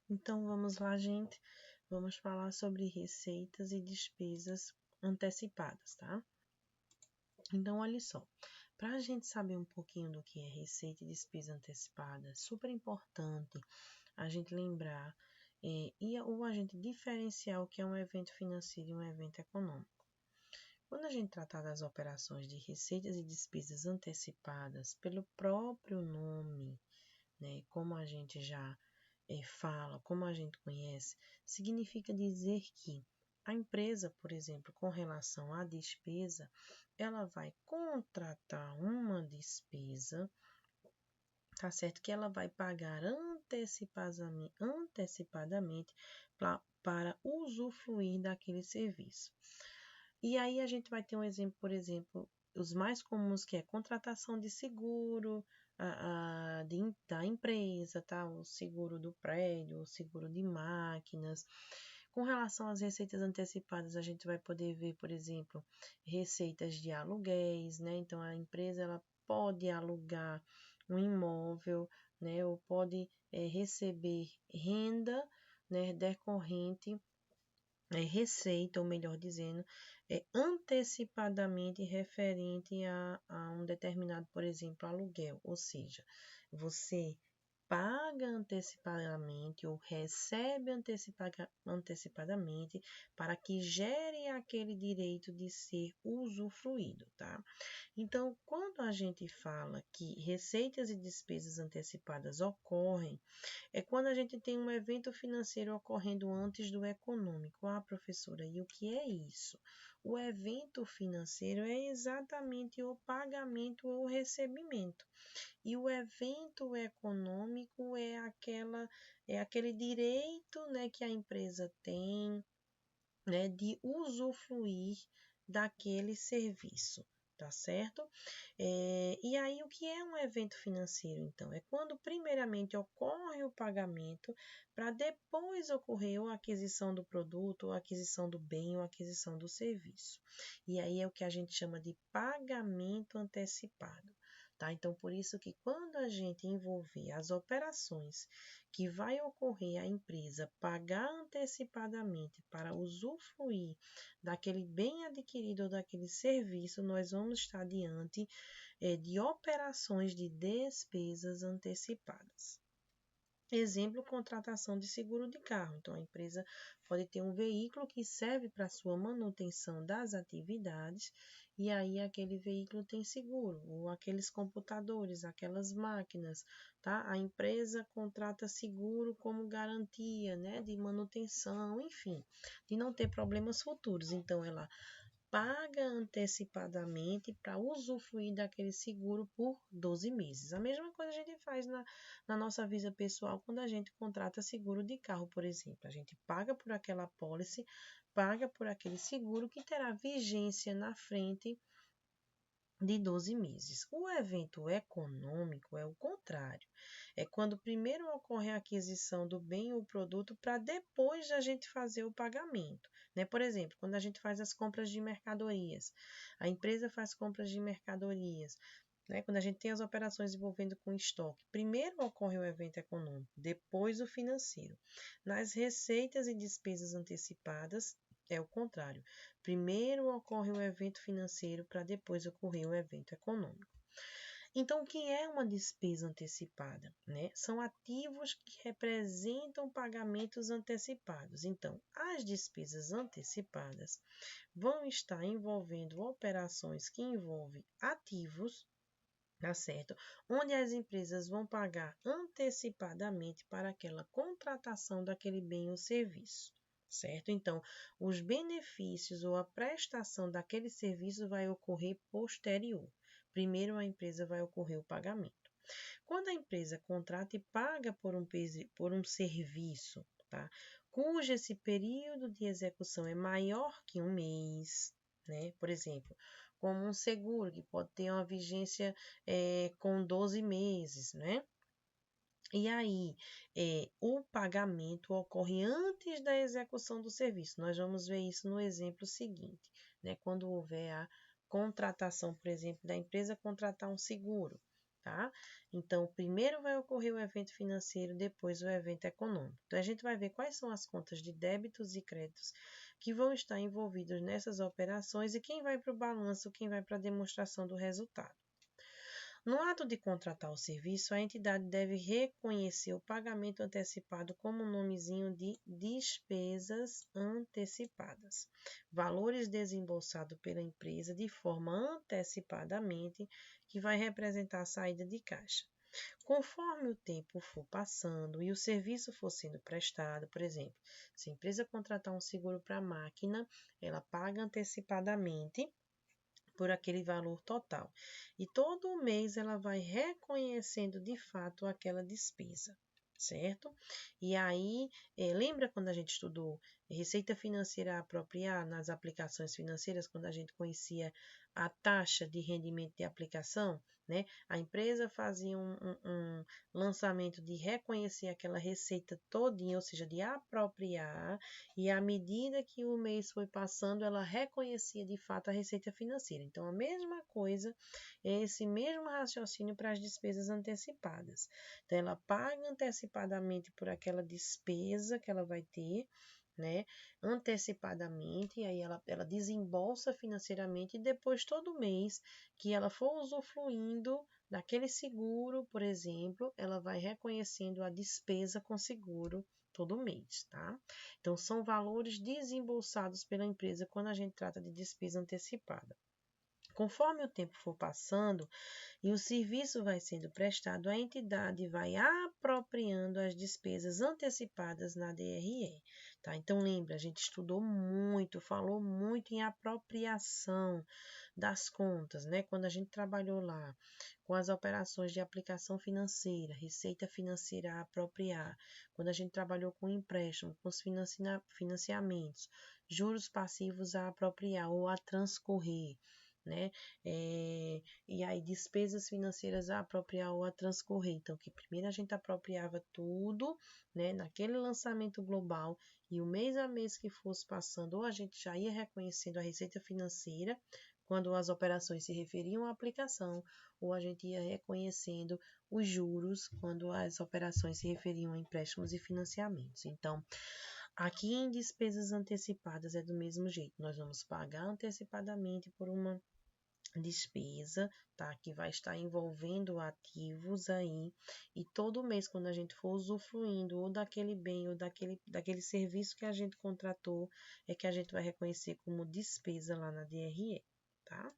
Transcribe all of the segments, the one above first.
Então vamos lá, gente. Vamos falar sobre receitas e despesas antecipadas, tá? Então, olha só. Para a gente saber um pouquinho do que é receita e despesa antecipada, é super importante a gente lembrar ou a gente diferenciar o que é um evento financeiro e um evento econômico. Quando a gente tratar das operações de receitas e despesas antecipadas, pelo próprio nome, né, como a gente já fala, como a gente conhece, significa dizer que a empresa, por exemplo, com relação à despesa, ela vai contratar uma despesa, tá certo? Que ela vai pagar antecipadamente para usufruir daquele serviço. E aí a gente vai ter um exemplo, por exemplo, os mais comuns que é contratação de seguro da empresa, tá? O seguro do prédio, o seguro de máquinas. Com relação às receitas antecipadas, a gente vai poder ver, por exemplo, receitas de aluguéis, né? Então a empresa ela pode alugar um imóvel, né? Ou pode receber renda, né? Decorrente receita, ou melhor dizendo, antecipadamente referente a um determinado, por exemplo, aluguel. Ou seja, você paga antecipadamente ou recebe antecipadamente para que gere aquele direito de ser usufruído, tá? Então, quando a gente fala que receitas e despesas antecipadas ocorrem, é quando a gente tem um evento financeiro ocorrendo antes do econômico. Ah, professora, e o que é isso? O evento financeiro é exatamente o pagamento ou recebimento. E o evento econômico é aquele direito, né, que a empresa tem, né, de usufruir daquele serviço, tá certo? E aí, o que é um evento financeiro, então? É quando, primeiramente, ocorre o pagamento para depois ocorrer ou a aquisição do produto, ou a aquisição do bem, ou a aquisição do serviço. E aí é o que a gente chama de pagamento antecipado. Tá? Então, por isso que quando a gente envolver as operações que vai ocorrer a empresa pagar antecipadamente para usufruir daquele bem adquirido ou daquele serviço, nós vamos estar diante de operações de despesas antecipadas. Exemplo, contratação de seguro de carro. Então, a empresa pode ter um veículo que serve para sua manutenção das atividades, e aí aquele veículo tem seguro, ou aqueles computadores, aquelas máquinas, tá? A empresa contrata seguro como garantia, né, de manutenção, enfim, de não ter problemas futuros. Então, ela paga antecipadamente para usufruir daquele seguro por 12 meses. A mesma coisa a gente faz na nossa vida pessoal quando a gente contrata seguro de carro, por exemplo. A gente paga por aquela apólice, paga por aquele seguro que terá vigência na frente de 12 meses. O evento econômico é o contrário. É quando primeiro ocorre a aquisição do bem ou produto para depois a gente fazer o pagamento. Né? Por exemplo, quando a gente faz as compras de mercadorias, a empresa faz compras de mercadorias, né? Quando a gente tem as operações envolvendo com estoque, primeiro ocorre o evento econômico, depois o financeiro. Nas receitas e despesas antecipadas, é o contrário. Primeiro ocorre o evento financeiro para depois ocorrer o evento econômico. Então, o que é uma despesa antecipada? Né? São ativos que representam pagamentos antecipados. Então, as despesas antecipadas vão estar envolvendo operações que envolvem ativos, tá certo? Onde as empresas vão pagar antecipadamente para aquela contratação daquele bem ou serviço, certo? Então, os benefícios ou a prestação daquele serviço vai ocorrer posterior. Primeiro, a empresa vai ocorrer o pagamento. Quando a empresa contrata e paga por um serviço, tá? Cujo esse período de execução é maior que um mês, né? Por exemplo, como um seguro que pode ter uma vigência com 12 meses, né? E aí, o pagamento ocorre antes da execução do serviço. Nós vamos ver isso no exemplo seguinte, né? Quando houver a contratação, por exemplo, da empresa contratar um seguro, tá? Então, primeiro vai ocorrer o evento financeiro, depois o evento econômico. Então, a gente vai ver quais são as contas de débitos e créditos que vão estar envolvidos nessas operações e quem vai para o balanço, quem vai para a demonstração do resultado. No ato de contratar o serviço, a entidade deve reconhecer o pagamento antecipado como um nomezinho de despesas antecipadas, valores desembolsados pela empresa de forma antecipadamente, que vai representar a saída de caixa. Conforme o tempo for passando e o serviço for sendo prestado, por exemplo, se a empresa contratar um seguro para a máquina, ela paga antecipadamente por aquele valor total. E todo mês ela vai reconhecendo de fato aquela despesa, certo? E aí, lembra quando a gente estudou receita financeira apropriada nas aplicações financeiras, quando a gente conhecia a taxa de rendimento de aplicação, né? A empresa fazia um lançamento de reconhecer aquela receita todinha, ou seja, de apropriar, e à medida que o mês foi passando, ela reconhecia de fato a receita financeira. Então, a mesma coisa é esse mesmo raciocínio para as despesas antecipadas. Então, ela paga antecipadamente por aquela despesa que ela vai ter, né, antecipadamente, e aí ela desembolsa financeiramente, e depois todo mês que ela for usufruindo daquele seguro, por exemplo, ela vai reconhecendo a despesa com seguro todo mês, tá? Então, são valores desembolsados pela empresa quando a gente trata de despesa antecipada. Conforme o tempo for passando e o serviço vai sendo prestado, a entidade vai apropriando as despesas antecipadas na DRE, tá? Então, lembra, a gente estudou muito, falou muito em apropriação das contas, né? Quando a gente trabalhou lá com as operações de aplicação financeira, receita financeira a apropriar, quando a gente trabalhou com empréstimo, com os financiamentos, juros passivos a apropriar ou a transcorrer, né? E aí, despesas financeiras a apropriar ou a transcorrer. Então, que primeiro a gente apropriava tudo, né, naquele lançamento global, e o mês a mês que fosse passando, ou a gente já ia reconhecendo a receita financeira, quando as operações se referiam à aplicação, ou a gente ia reconhecendo os juros, quando as operações se referiam a empréstimos e financiamentos. Então, aqui em despesas antecipadas é do mesmo jeito, nós vamos pagar antecipadamente por uma despesa, tá? Que vai estar envolvendo ativos aí, e todo mês, quando a gente for usufruindo ou daquele bem ou daquele serviço que a gente contratou, é que a gente vai reconhecer como despesa lá na DRE, tá?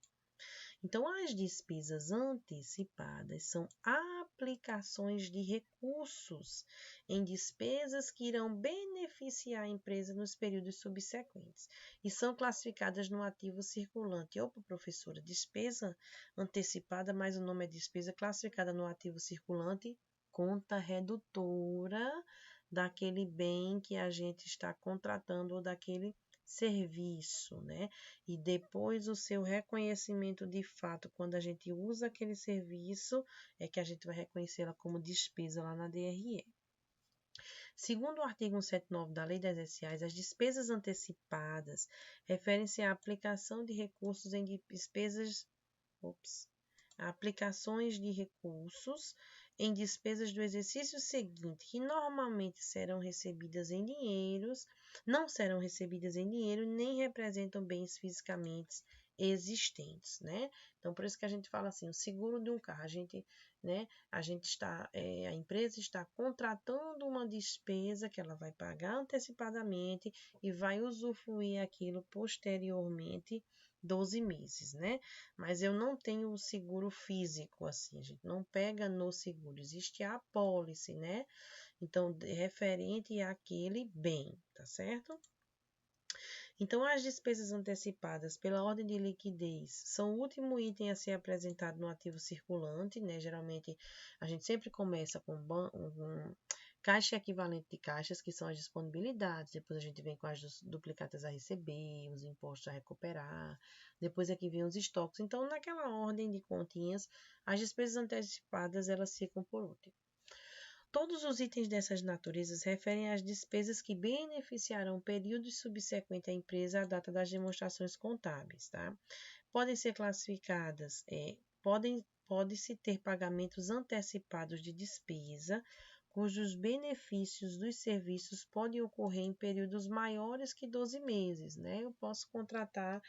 Então, as despesas antecipadas são aplicações de recursos em despesas que irão beneficiar a empresa nos períodos subsequentes e são classificadas no ativo circulante. Opa, professora, despesa antecipada, mas o nome é despesa classificada no ativo circulante, conta redutora daquele bem que a gente está contratando ou daquele serviço, né? E depois o seu reconhecimento de fato, quando a gente usa aquele serviço, é que a gente vai reconhecê-la como despesa lá na DRE. Segundo o artigo 179 da Lei das SAs, as despesas antecipadas referem-se à aplicação de recursos em despesas, aplicações de recursos em despesas do exercício seguinte, que normalmente serão recebidas em dinheiros, não serão recebidas em dinheiro, nem representam bens fisicamente existentes, né? Então, por isso que a gente fala assim, o seguro de um carro, a empresa está contratando uma despesa que ela vai pagar antecipadamente e vai usufruir aquilo posteriormente 12 meses, né? Mas eu não tenho o seguro físico, assim, a gente não pega no seguro, existe a apólice, né? Então, referente àquele bem, tá certo? Então, as despesas antecipadas pela ordem de liquidez são o último item a ser apresentado no ativo circulante, né? Geralmente, a gente sempre começa com caixa equivalente de caixas, que são as disponibilidades, depois a gente vem com as duplicatas a receber, os impostos a recuperar, depois aqui vem os estoques. Então, naquela ordem de continhas, as despesas antecipadas, elas ficam por último. Todos os itens dessas naturezas referem às despesas que beneficiarão períodos subsequentes à empresa à data das demonstrações contábeis, tá? Podem ser classificadas, podem pode-se ter pagamentos antecipados de despesa, cujos benefícios dos serviços podem ocorrer em períodos maiores que 12 meses, né? Eu posso contratar,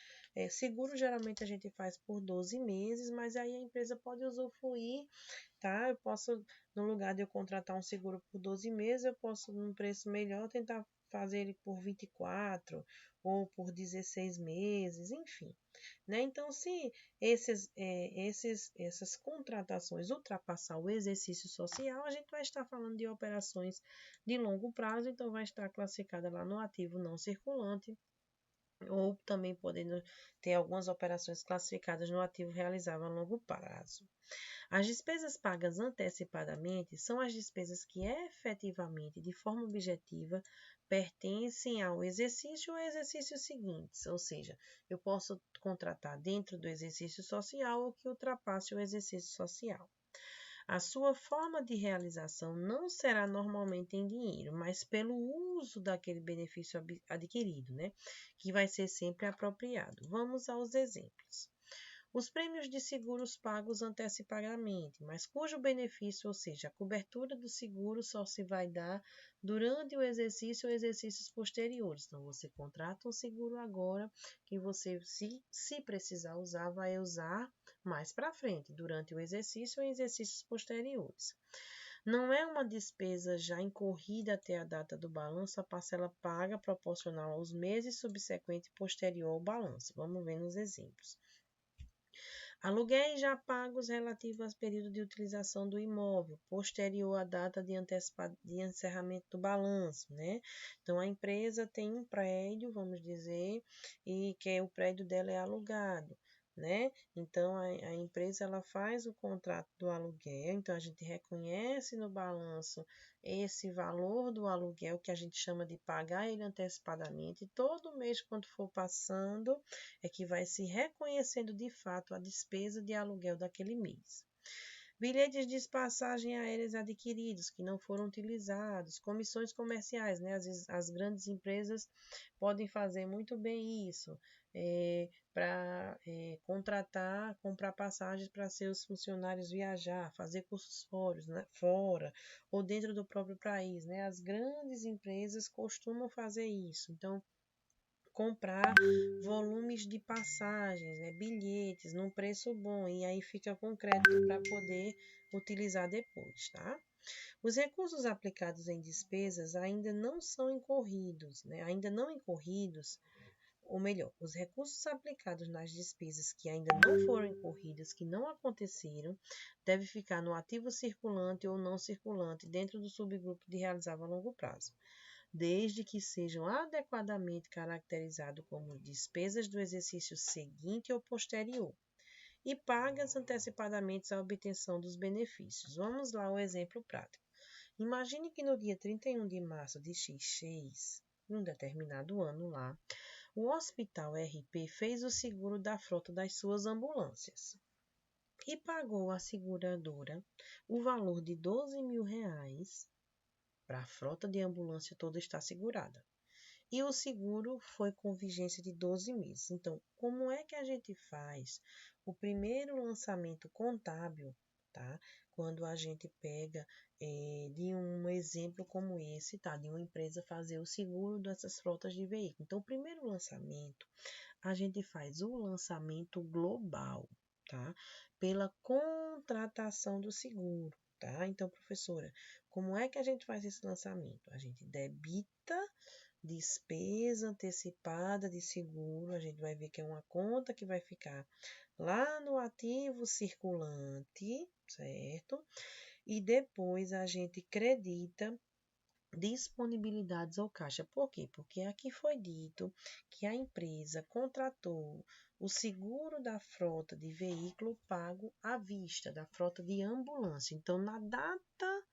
seguro geralmente a gente faz por 12 meses, mas aí a empresa pode usufruir, tá? Eu posso, no lugar de eu contratar um seguro por 12 meses, eu posso, num preço melhor, tentar fazer ele por 24 ou por 16 meses, enfim. Né? Então, se essas contratações ultrapassar o exercício social, a gente vai estar falando de operações de longo prazo, então vai estar classificada lá no ativo não circulante, ou também podendo ter algumas operações classificadas no ativo realizável a longo prazo. As despesas pagas antecipadamente são as despesas que efetivamente, de forma objetiva, pertencem ao exercício ou exercícios seguintes, ou seja, eu posso contratar dentro do exercício social ou que ultrapasse o exercício social. A sua forma de realização não será normalmente em dinheiro, mas pelo uso daquele benefício adquirido, né? Que vai ser sempre apropriado. Vamos aos exemplos. Os prêmios de seguros pagos antecipadamente, mas cujo benefício, ou seja, a cobertura do seguro só se vai dar durante o exercício ou exercícios posteriores. Então, você contrata um seguro agora que você, se precisar usar, vai usar mais para frente, durante o exercício ou exercícios posteriores. Não é uma despesa já incorrida até a data do balanço, a parcela paga proporcional aos meses subsequentes posterior ao balanço. Vamos ver nos exemplos. Aluguéis já pagos relativos ao período de utilização do imóvel, posterior à data de encerramento do balanço, né? Então, a empresa tem um prédio, vamos dizer, e que o prédio dela é alugado, né? Então, a empresa ela faz o contrato do aluguel, então a gente reconhece no balanço esse valor do aluguel que a gente chama de pagar ele antecipadamente, e todo mês, quando for passando, é que vai se reconhecendo de fato a despesa de aluguel daquele mês. Bilhetes de passagem aéreas adquiridos que não foram utilizados, comissões comerciais, né? Às vezes as grandes empresas podem fazer muito bem isso, para comprar passagens para seus funcionários viajar, fazer cursos fora ou dentro do próprio país, né? As grandes empresas costumam fazer isso. Então, comprar volumes de passagens, né, bilhetes, num preço bom, e aí fica com crédito para poder utilizar depois, tá? Os recursos aplicados em despesas ainda não são incorridos, né? Ainda não incorridos, ou melhor, os recursos aplicados nas despesas que ainda não foram incorridas, que não aconteceram, deve ficar no ativo circulante ou não circulante dentro do subgrupo de realizável a longo prazo, desde que sejam adequadamente caracterizados como despesas do exercício seguinte ou posterior e pagas antecipadamente à obtenção dos benefícios. Vamos lá ao exemplo prático. Imagine que no dia 31 de março de X6, em um determinado ano lá, o Hospital RP fez o seguro da frota das suas ambulâncias e pagou à seguradora o valor de R$ 12.000 para a frota de ambulância toda estar segurada. E o seguro foi com vigência de 12 meses. Então, como é que a gente faz o primeiro lançamento contábil, tá? Quando a gente pega de um exemplo como esse, tá? De uma empresa fazer o seguro dessas frotas de veículos. Então, o primeiro lançamento, a gente faz o lançamento global, tá? Pela contratação do seguro, tá? Então, professora, como é que a gente faz esse lançamento? A gente debita despesa antecipada de seguro, a gente vai ver que é uma conta que vai ficar lá no ativo circulante, certo? E depois a gente credita disponibilidades ao caixa. Por quê? Porque aqui foi dito que a empresa contratou o seguro da frota de veículo pago à vista, da frota de ambulância. Então, na data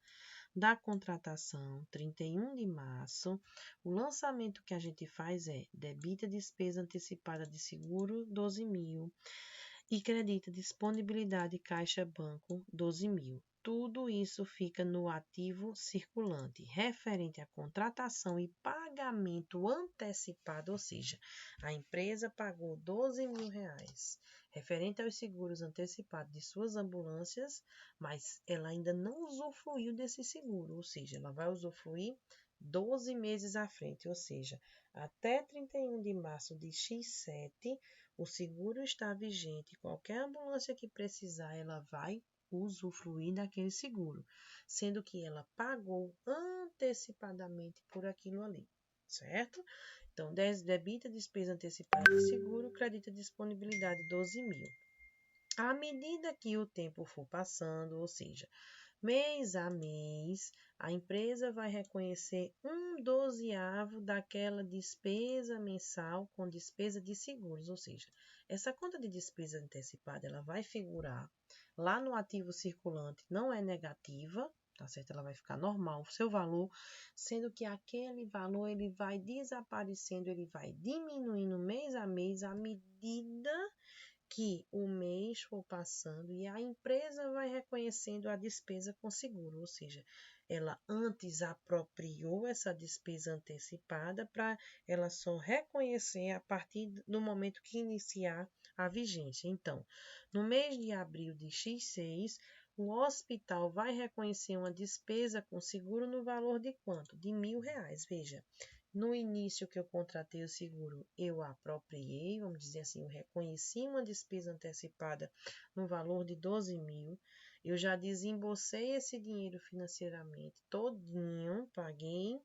da contratação, 31 de março, o lançamento que a gente faz é debita despesa antecipada de seguro, 12.000, e credita disponibilidade caixa banco, 12.000. Tudo isso fica no ativo circulante, referente à contratação e pagamento antecipado, ou seja, a empresa pagou R$ 12.000 referente aos seguros antecipados de suas ambulâncias, mas ela ainda não usufruiu desse seguro, ou seja, ela vai usufruir 12 meses à frente, ou seja, até 31 de março de X7, o seguro está vigente. Qualquer ambulância que precisar, ela vai usufruir daquele seguro, sendo que ela pagou antecipadamente por aquilo ali, certo? Então, debita despesa antecipada de seguro, credita disponibilidade 12.000. À medida que o tempo for passando, ou seja, mês a mês, a empresa vai reconhecer 1/12 daquela despesa mensal com despesa de seguros, ou seja, essa conta de despesa antecipada ela vai figurar lá no ativo circulante, não é negativa, tá certo? Ela vai ficar normal o seu valor, sendo que aquele valor ele vai desaparecendo, ele vai diminuindo mês a mês à medida que o mês for passando e a empresa vai reconhecendo a despesa com seguro, ou seja, ela antes apropriou essa despesa antecipada para ela só reconhecer a partir do momento que iniciar a vigência. Então, no mês de abril de X6, o hospital vai reconhecer uma despesa com seguro no valor de quanto? De R$ 1.000. Veja, no início que eu contratei o seguro, eu apropriei, vamos dizer assim, eu reconheci uma despesa antecipada no valor de 12.000. Eu já desembolsei esse dinheiro financeiramente todinho, paguei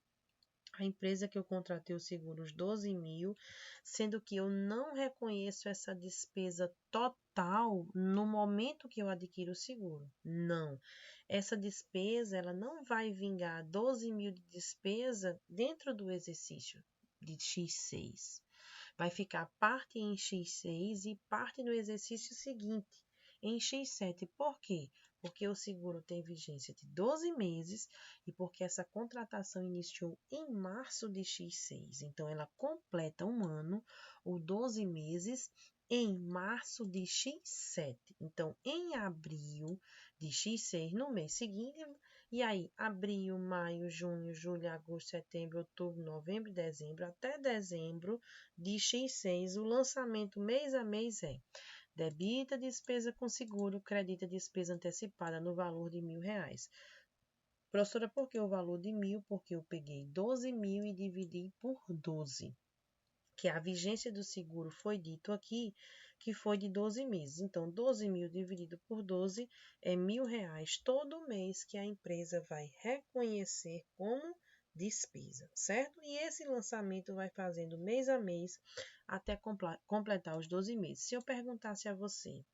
a empresa que eu contratei o seguro os 12.000, sendo que eu não reconheço essa despesa total no momento que eu adquiro o seguro. Não. Essa despesa, ela não vai vingar 12.000 de despesa dentro do exercício de X6. Vai ficar parte em X6 e parte no exercício seguinte, em X7. Por quê? Porque o seguro tem vigência de 12 meses e porque essa contratação iniciou em março de X6. Então, ela completa um ano ou 12 meses em março de X7. Então, em abril de X6, no mês seguinte, e aí, abril, maio, junho, julho, agosto, setembro, outubro, novembro e dezembro, até dezembro de X6, o lançamento mês a mês é debita despesa com seguro, credita despesa antecipada no valor de R$ 1.000. Professora, por que o valor de 1.000? Porque eu peguei 12.000 e dividi por 12. Que a vigência do seguro foi dito aqui, que foi de 12 meses. Então, 12.000 dividido por 12 é R$ 1.000 todo mês que a empresa vai reconhecer como despesa, certo? E esse lançamento vai fazendo mês a mês até completar os 12 meses. Se eu perguntasse a você,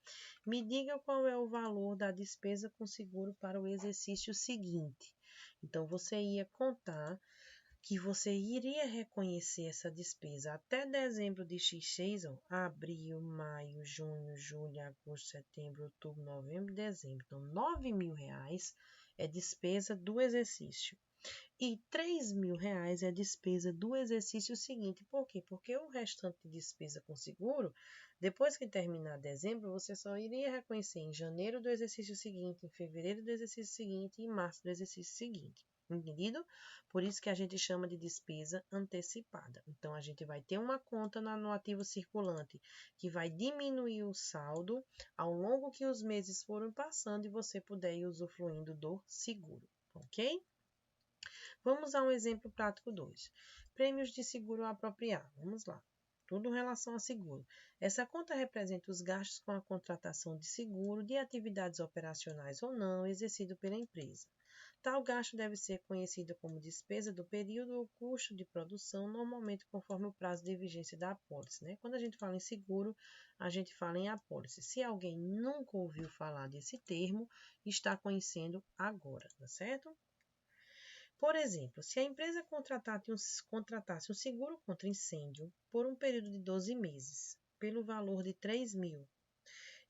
me diga qual é o valor da despesa com seguro para o exercício seguinte. Então, você ia contar que você iria reconhecer essa despesa até dezembro de X6, ó, abril, maio, junho, julho, agosto, setembro, outubro, novembro e dezembro. Então, R$ 9.000 é despesa do exercício. E R$ 3.000 é despesa do exercício seguinte. Por quê? Porque o restante de despesa com seguro, depois que terminar dezembro, você só iria reconhecer em janeiro do exercício seguinte, em fevereiro do exercício seguinte e em março do exercício seguinte. Entendido? Por isso que a gente chama de despesa antecipada. Então, a gente vai ter uma conta no ativo circulante que vai diminuir o saldo ao longo que os meses foram passando e você puder ir usufruindo do seguro, ok? Vamos a um exemplo prático 2. Prêmios de seguro apropriado. Vamos lá. Tudo em relação a seguro. Essa conta representa os gastos com a contratação de seguro de atividades operacionais ou não exercido pela empresa. Tal gasto deve ser conhecido como despesa do período ou custo de produção, normalmente conforme o prazo de vigência da apólice, né? Quando a gente fala em seguro, a gente fala em apólice. Se alguém nunca ouviu falar desse termo, está conhecendo agora, tá certo? Por exemplo, se a empresa contratasse um seguro contra incêndio por um período de 12 meses, pelo valor de 3.000,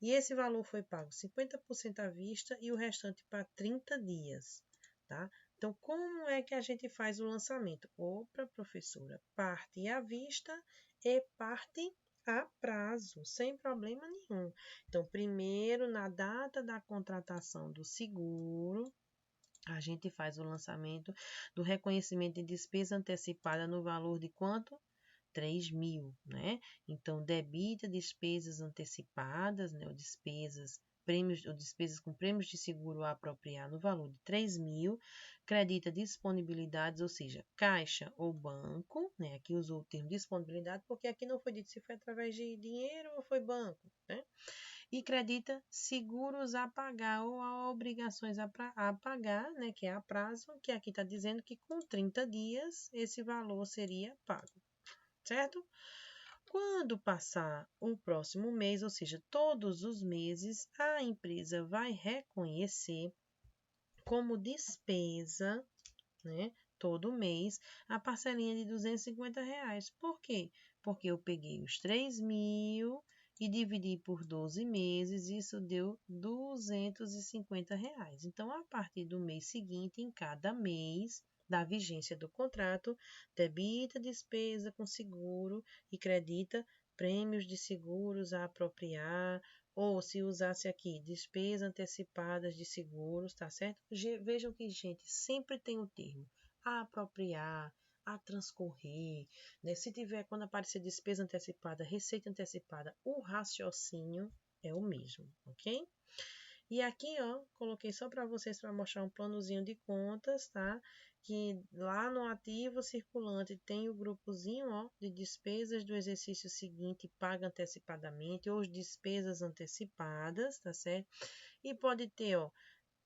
e esse valor foi pago 50% à vista e o restante para 30 dias, tá? Então, como é que a gente faz o lançamento? Opa, professora, parte à vista e parte a prazo, sem problema nenhum. Então, primeiro, na data da contratação do seguro, a gente faz o lançamento do reconhecimento de despesa antecipada no valor de quanto? 3.000, né? Então, debita despesas antecipadas, né? Ou despesas com prêmios de seguro a apropriar no valor de 3.000, credita disponibilidades, ou seja, caixa ou banco, né? Aqui usou o termo disponibilidade, porque aqui não foi dito se foi através de dinheiro ou foi banco, né? E credita seguros a pagar ou a obrigações a pagar, né? Que é a prazo, que aqui está dizendo que com 30 dias esse valor seria pago, certo? Quando passar o próximo mês, ou seja, todos os meses, a empresa vai reconhecer como despesa, né, todo mês, a parcelinha de R$ 250. Por quê? Porque eu peguei os 3.000 e dividi por 12 meses, isso deu R$ 250. Então, a partir do mês seguinte, em cada mês da vigência do contrato, debita despesa com seguro e credita prêmios de seguros a apropriar, ou se usasse aqui, despesas antecipadas de seguros, tá certo? Vejam que, gente, sempre tem o termo a apropriar, a transcorrer, né? Se tiver, quando aparecer despesa antecipada, receita antecipada, o raciocínio é o mesmo, ok? E aqui, ó, coloquei só para vocês para mostrar um planozinho de contas, tá? Que lá no ativo circulante tem o grupozinho, ó, de despesas do exercício seguinte paga antecipadamente ou despesas antecipadas, tá certo? E pode ter, ó,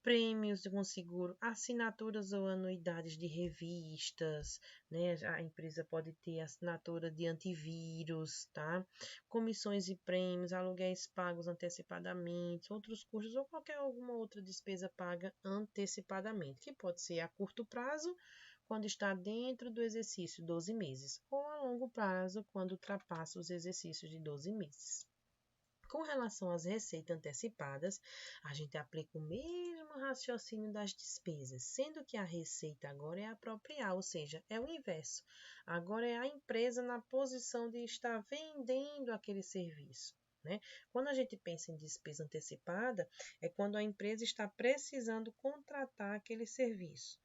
prêmios com seguro, assinaturas ou anuidades de revistas, né? A empresa pode ter assinatura de antivírus, tá? Comissões e prêmios, aluguéis pagos antecipadamente, outros custos ou qualquer alguma outra despesa paga antecipadamente, que pode ser a curto prazo, quando está dentro do exercício 12 meses, ou a longo prazo, quando ultrapassa os exercícios de 12 meses. Com relação às receitas antecipadas, a gente aplica o mesmo raciocínio das despesas, sendo que a receita agora é apropriar, ou seja, é o inverso. Agora é a empresa na posição de estar vendendo aquele serviço, né? Quando a gente pensa em despesa antecipada, é quando a empresa está precisando contratar aquele serviço.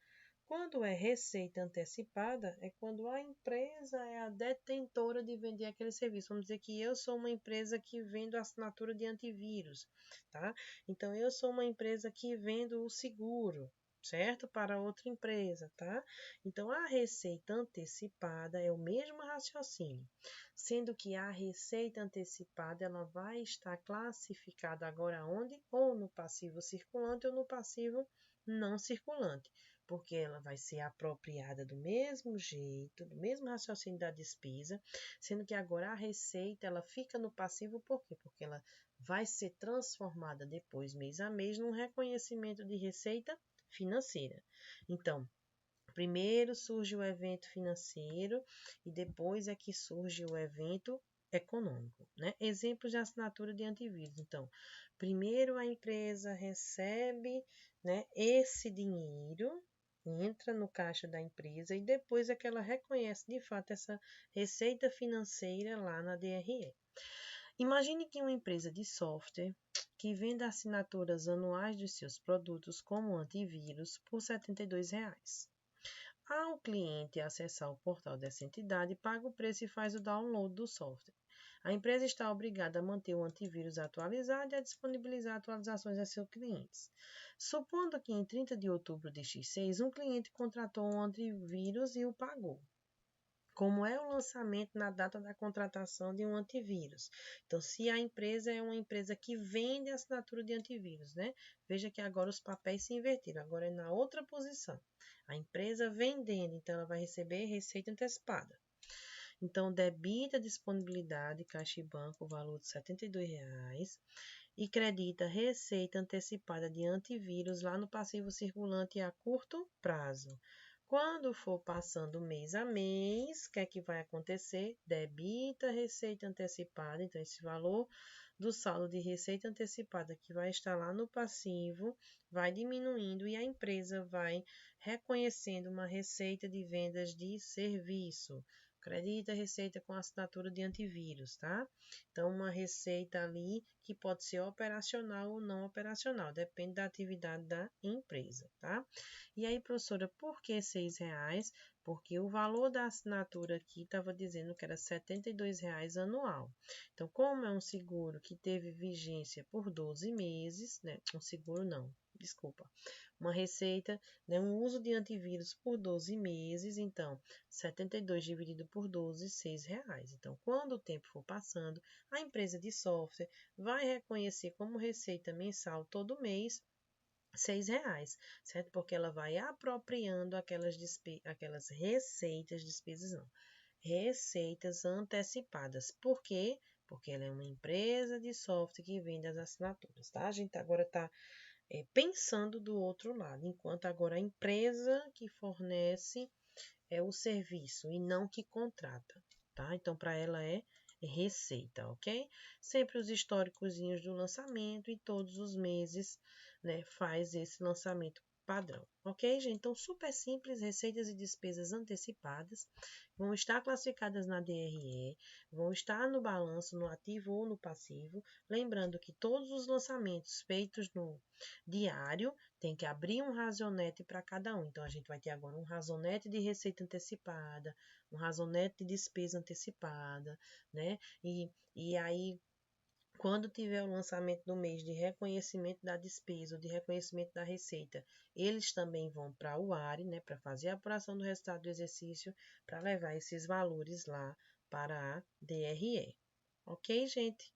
Quando é receita antecipada, é quando a empresa é a detentora de vender aquele serviço. Vamos dizer que eu sou uma empresa que vendo assinatura de antivírus, tá? Então, eu sou uma empresa que vendo o seguro, certo? Para outra empresa, tá? Então, a receita antecipada é o mesmo raciocínio, sendo que a receita antecipada ela vai estar classificada agora onde? Ou no passivo circulante ou no passivo não circulante, porque ela vai ser apropriada do mesmo jeito, do mesmo raciocínio da despesa, sendo que agora a receita ela fica no passivo, por quê? Porque ela vai ser transformada depois, mês a mês, num reconhecimento de receita financeira. Então, primeiro surge o evento financeiro e depois é que surge o evento econômico, né? Exemplos de assinatura de antivírus. Então, primeiro a empresa recebe, né, esse dinheiro, entra no caixa da empresa e depois é que ela reconhece de fato essa receita financeira lá na DRE. Imagine que uma empresa de software que venda assinaturas anuais dos seus produtos como antivírus por R$ 72. Ao cliente acessar o portal dessa entidade, paga o preço e faz o download do software. A empresa está obrigada a manter o antivírus atualizado e a disponibilizar atualizações a seus clientes. Supondo que em 30 de outubro de X6, um cliente contratou um antivírus e o pagou. Como é o lançamento na data da contratação de um antivírus? Então, se a empresa é uma empresa que vende assinatura de antivírus, né? Veja que agora os papéis se inverteram, agora é na outra posição. A empresa vendendo, então ela vai receber receita antecipada. Então, debita disponibilidade, caixa e banco, o valor de R$ 72 e credita receita antecipada de antivírus lá no passivo circulante a curto prazo. Quando for passando mês a mês, o que é que vai acontecer? Debita receita antecipada, então esse valor do saldo de receita antecipada que vai estar lá no passivo vai diminuindo e a empresa vai reconhecendo uma receita de vendas de serviço. Acredita, receita com assinatura de antivírus, tá? Então, uma receita ali que pode ser operacional ou não operacional, depende da atividade da empresa, tá? E aí, professora, por que R$ 6? Porque o valor da assinatura aqui estava dizendo que era R$ 72 anual. Então, como é um seguro que teve vigência por 12 meses, né? Um seguro não, desculpa. Uma receita, né? Um uso de antivírus por 12 meses, então, 72 dividido por 12, R$ 6. Então, quando o tempo for passando, a empresa de software vai reconhecer como receita mensal todo mês R$ 6, certo? Porque ela vai apropriando aquelas receitas, despesas não, receitas antecipadas. Por quê? Porque ela é uma empresa de software que vende as assinaturas, tá? A gente agora está pensando do outro lado, enquanto agora a empresa que fornece o serviço e não que contrata, tá? Então, para ela é receita, ok? Sempre os históricozinhos do lançamento e todos os meses, né, faz esse lançamento padrão, ok, gente? Então, super simples, receitas e despesas antecipadas vão estar classificadas na DRE, vão estar no balanço, no ativo ou no passivo, lembrando que todos os lançamentos feitos no diário tem que abrir um razonete para cada um. Então, a gente vai ter agora um razonete de receita antecipada, um razonete de despesa antecipada, né? E aí, quando tiver o lançamento do mês de reconhecimento da despesa ou de reconhecimento da receita, eles também vão para o ARE, né, para fazer a apuração do resultado do exercício, para levar esses valores lá para a DRE. Ok, gente?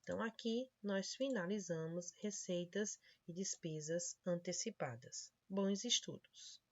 Então, aqui nós finalizamos receitas e despesas antecipadas. Bons estudos!